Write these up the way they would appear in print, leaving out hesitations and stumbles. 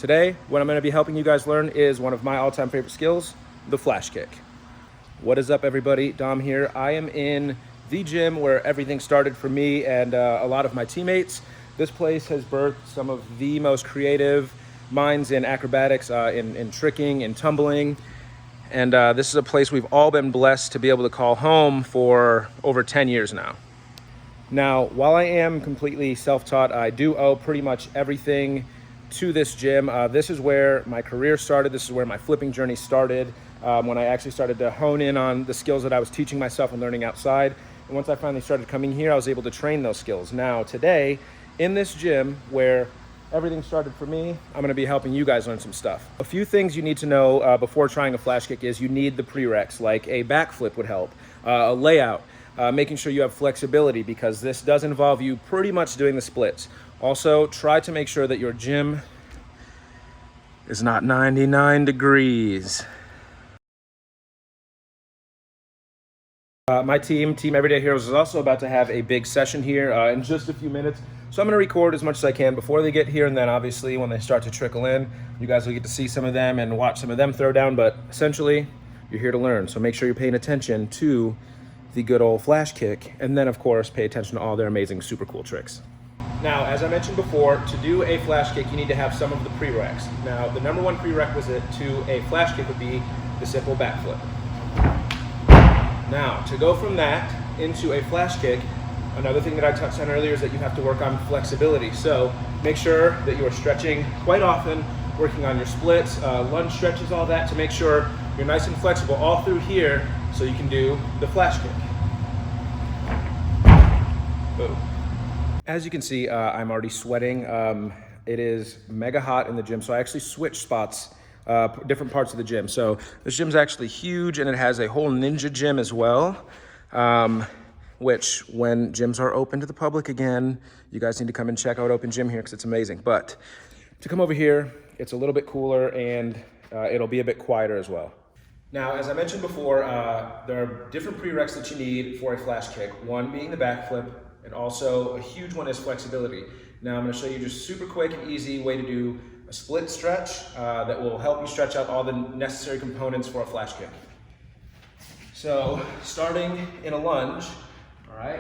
Today, what I'm going to be helping you guys learn is one of my all-time favorite skills, the flash kick. What is up, everybody? Dom here. I am in the gym where everything started for me and a lot of my teammates. This place has birthed some of the most creative minds in acrobatics, in tricking, in tumbling. And this is a place we've all been blessed to be able to call home for over 10 years now. Now, while I am completely self-taught, I do owe pretty much everything to this gym. This is where my career started. This is where my flipping journey started, when I actually started to hone in on the skills that I was teaching myself and learning outside. And once I finally started coming here, I was able to train those skills. Now, today, in this gym where everything started for me, I'm going to be helping you guys learn some stuff. A few things you need to know before trying a flash kick is you need the pre-reqs, like a backflip would help, a layout, making sure you have flexibility, because this does involve you pretty much doing the splits. Also, try to make sure that your gym is not 99 degrees. My team Everyday Heroes, is also about to have a big session here in just a few minutes. So I'm going to record as much as I can before they get here, and then obviously when they start to trickle in, you guys will get to see some of them and watch some of them throw down. But essentially, you're here to learn. So make sure you're paying attention to the good old flash kick, and then of course pay attention to all their amazing super cool tricks. Now, as I mentioned before, to do a flash kick, you need to have some of the prereqs. Now, the number one prerequisite to a flash kick would be the simple backflip. Now, to go from that into a flash kick, another thing that I touched on earlier is that you have to work on flexibility. So make sure that you are stretching quite often, working on your splits, lunge stretches, all that, to make sure you're nice and flexible all through here so you can do the flash kick. Boom. As you can see, I'm already sweating. It is mega hot in the gym, so I actually switched spots, different parts of the gym. So this gym's actually huge, and it has a whole ninja gym as well, which when gyms are open to the public again, you guys need to come and check out Open Gym here because it's amazing. But to come over here, it's a little bit cooler, and it'll be a bit quieter as well. Now, as I mentioned before, there are different prereqs that you need for a flash kick, one being the backflip, and also a huge one is flexibility. Now I'm going to show you just super quick and easy way to do a split stretch that will help you stretch out all the necessary components for a flash kick. So starting in a lunge, all right,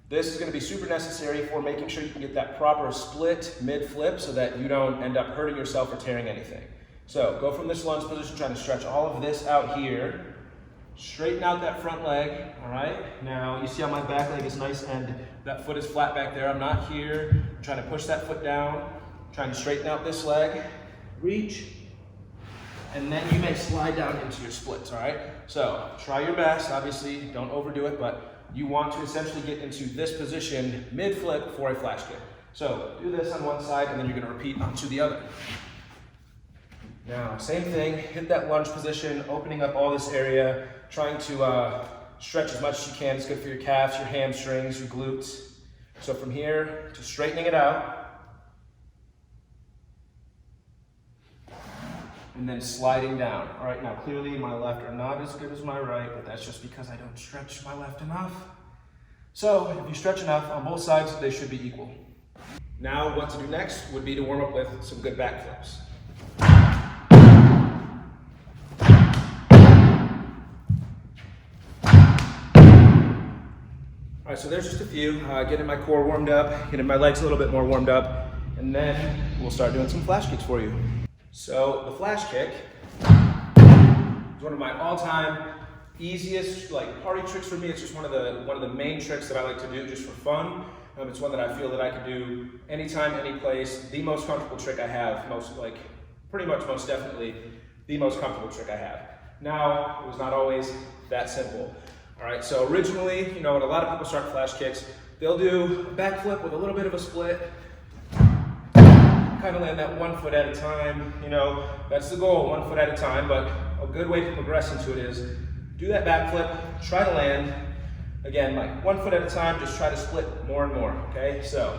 this is going to be super necessary for making sure you can get that proper split mid-flip so that you don't end up hurting yourself or tearing anything. So go from this lunge position, trying to stretch all of this out here. Straighten out that front leg, all right? Now, you see how my back leg is nice and that foot is flat back there. I'm not here. I'm trying to push that foot down, trying to straighten out this leg, reach, and then you may slide down into your splits, all right? So try your best. Obviously, don't overdo it, but you want to essentially get into this position mid-flip for a flash kick. So do this on one side, and then you're gonna repeat onto the other. Now, same thing, hit that lunge position, opening up all this area, trying to stretch as much as you can. It's good for your calves, your hamstrings, your glutes. So from here to straightening it out, and then sliding down. All right, now clearly my left are not as good as my right, but that's just because I don't stretch my left enough. So if you stretch enough on both sides, they should be equal. Now what to do next would be to warm up with some good backflips. All right, so there's just a few. Getting my core warmed up, getting my legs a little bit more warmed up, and then we'll start doing some flash kicks for you. So the flash kick is one of my all-time easiest party tricks for me. It's just one of the main tricks that I like to do just for fun. It's one that I feel that I can do anytime, any place. The most comfortable trick I have, pretty much most definitely the most comfortable trick I have. Now, it was not always that simple. All right, so originally, when a lot of people start flash kicks, they'll do a backflip with a little bit of a split, kind of land that 1 foot at a time. That's the goal, 1 foot at a time, but a good way to progress into it is do that backflip, try to land, again, 1 foot at a time, just try to split more and more, okay? So,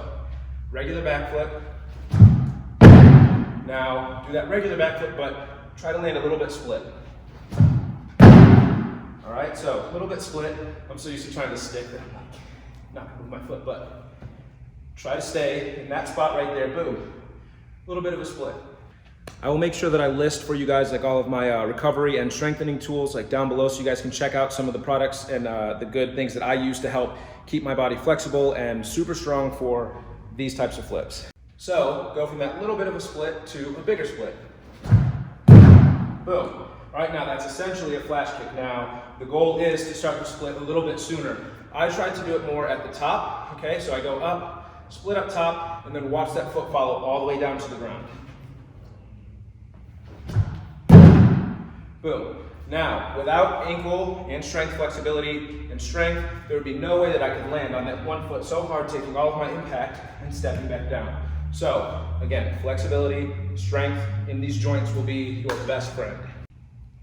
regular backflip. Now, do that regular backflip, but try to land a little bit split. All right, so a little bit split. I'm so used to trying to stick that I'm not gonna move my foot, but try to stay in that spot right there, boom. A little bit of a split. I will make sure that I list for you guys like all of my recovery and strengthening tools like down below, so you guys can check out some of the products and the good things that I use to help keep my body flexible and super strong for these types of flips. So go from that little bit of a split to a bigger split. Boom. All right, now that's essentially a flash kick. Now the goal is to start the split a little bit sooner. I tried to do it more at the top, okay? So I go up, split up top, and then watch that foot follow all the way down to the ground. Boom. Now, without ankle and strength flexibility and strength, there would be no way that I could land on that one foot so hard, taking all of my impact and stepping back down. So, again, flexibility, strength in these joints will be your best friend.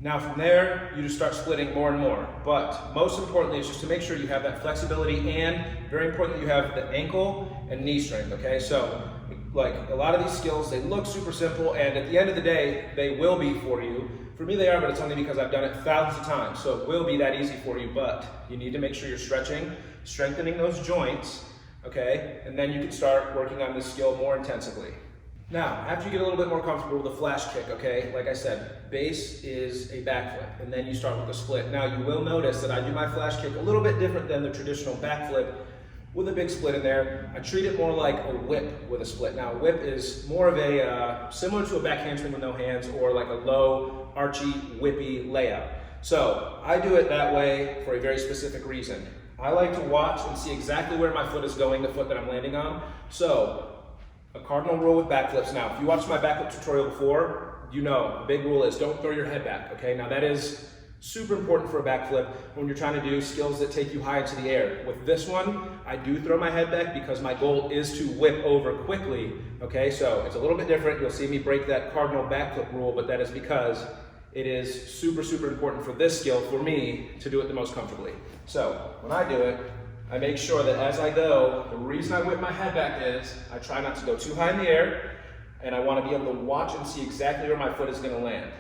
Now from there, you just start splitting more and more. But most importantly, is just to make sure you have that flexibility, and very important that you have the ankle and knee strength, okay? So, like a lot of these skills, they look super simple, and at the end of the day, they will be for you. For me, they are, but it's only because I've done it thousands of times. So it will be that easy for you, but you need to make sure you're stretching, strengthening those joints, okay? And then you can start working on this skill more intensively. Now, after you get a little bit more comfortable with the flash kick, okay, like I said, base is a backflip, and then you start with the split. Now, you will notice that I do my flash kick a little bit different than the traditional backflip with a big split in there. I treat it more like a whip with a split. Now, a whip is more of a, similar to a back handspring with no hands, or like a low, archy, whippy layout. So, I do it that way for a very specific reason. I like to watch and see exactly where my foot is going, the foot that I'm landing on. So, a cardinal rule with backflips. Now, if you watched my backflip tutorial before, you know, the big rule is don't throw your head back, okay? Now that is super important for a backflip when you're trying to do skills that take you high into the air. With this one, I do throw my head back because my goal is to whip over quickly, okay? So it's a little bit different. You'll see me break that cardinal backflip rule, but that is because it is super, super important for this skill, for me, to do it the most comfortably. So when I do it, I make sure that as I go, the reason I whip my head back is I try not to go too high in the air, and I want to be able to watch and see exactly where my foot is going to land.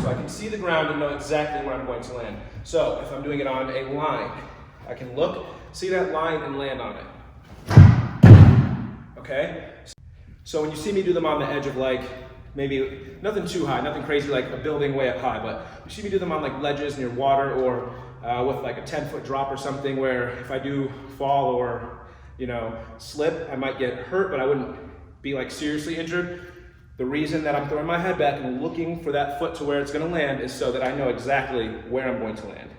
So I can see the ground and know exactly where I'm going to land. So if I'm doing it on a line, I can look, see that line, and land on it. Okay? So when you see me do them on the edge of like, maybe nothing too high, nothing crazy like a building way up high, but you see me do them on like ledges near water, or with like a 10-foot drop or something, where if I do fall or, you know, slip, I might get hurt, but I wouldn't be like seriously injured. The reason that I'm throwing my head back and looking for that foot to where it's gonna land is so that I know exactly where I'm going to land.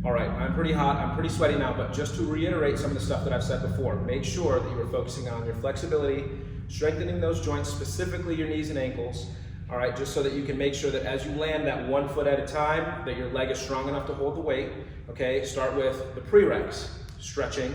All right, I'm pretty hot, I'm pretty sweaty now, but just to reiterate some of the stuff that I've said before, make sure that you are focusing on your flexibility, strengthening those joints, specifically your knees and ankles, all right, just so that you can make sure that as you land that one foot at a time, that your leg is strong enough to hold the weight, okay? Start with the pre-reqs, stretching,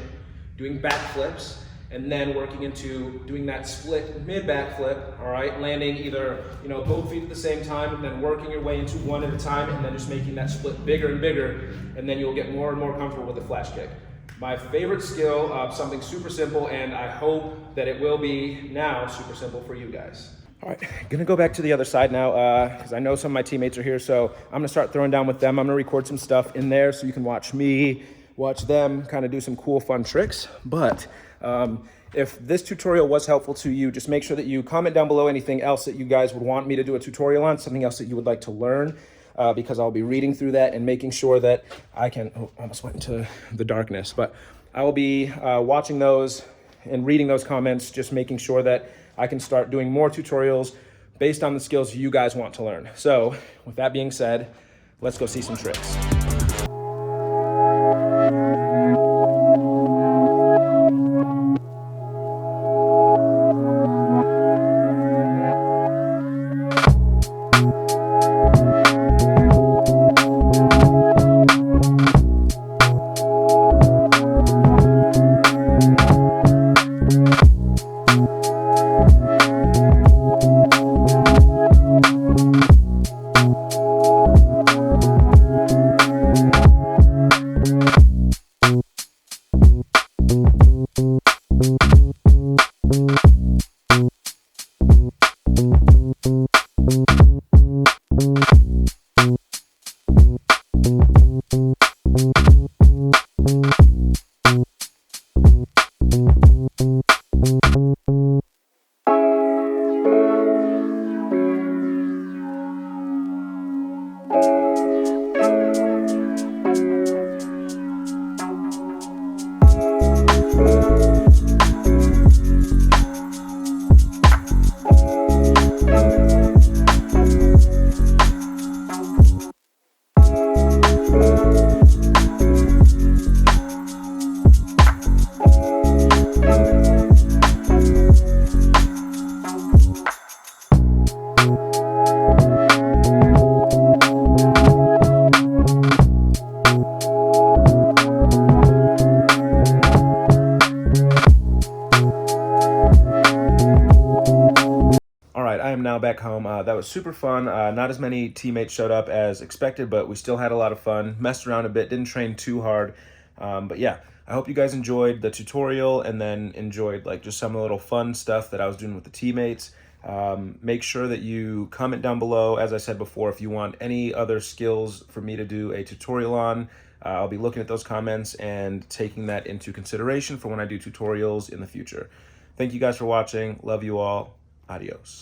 doing backflips, and then working into doing that split mid-backflip, all right? Landing either, you know, both feet at the same time, and then working your way into one at a time, and then just making that split bigger and bigger, and then you'll get more and more comfortable with the flash kick. My favorite skill, something super simple, and I hope that it will be now super simple for you guys. All right, gonna go back to the other side now, because I know some of my teammates are here, so I'm gonna start throwing down with them. I'm gonna record some stuff in there so you can watch me, watch them, kind of do some cool, fun tricks. But if this tutorial was helpful to you, just make sure that you comment down below anything else that you guys would want me to do a tutorial on, something else that you would like to learn, because I'll be reading through that and making sure that I can, oh, almost went into the darkness, but I will be watching those and reading those comments, just making sure that I can start doing more tutorials based on the skills you guys want to learn. So with that being said, let's go see some tricks. am now back home. That was super fun. Not as many teammates showed up as expected, but we still had a lot of fun. Messed around a bit, didn't train too hard. But yeah, I hope you guys enjoyed the tutorial and then enjoyed like just some of the little fun stuff that I was doing with the teammates. Make sure that you comment down below, as I said before, if you want any other skills for me to do a tutorial on. I'll be looking at those comments and taking that into consideration for when I do tutorials in the future. Thank you guys for watching. Love you all. Adios.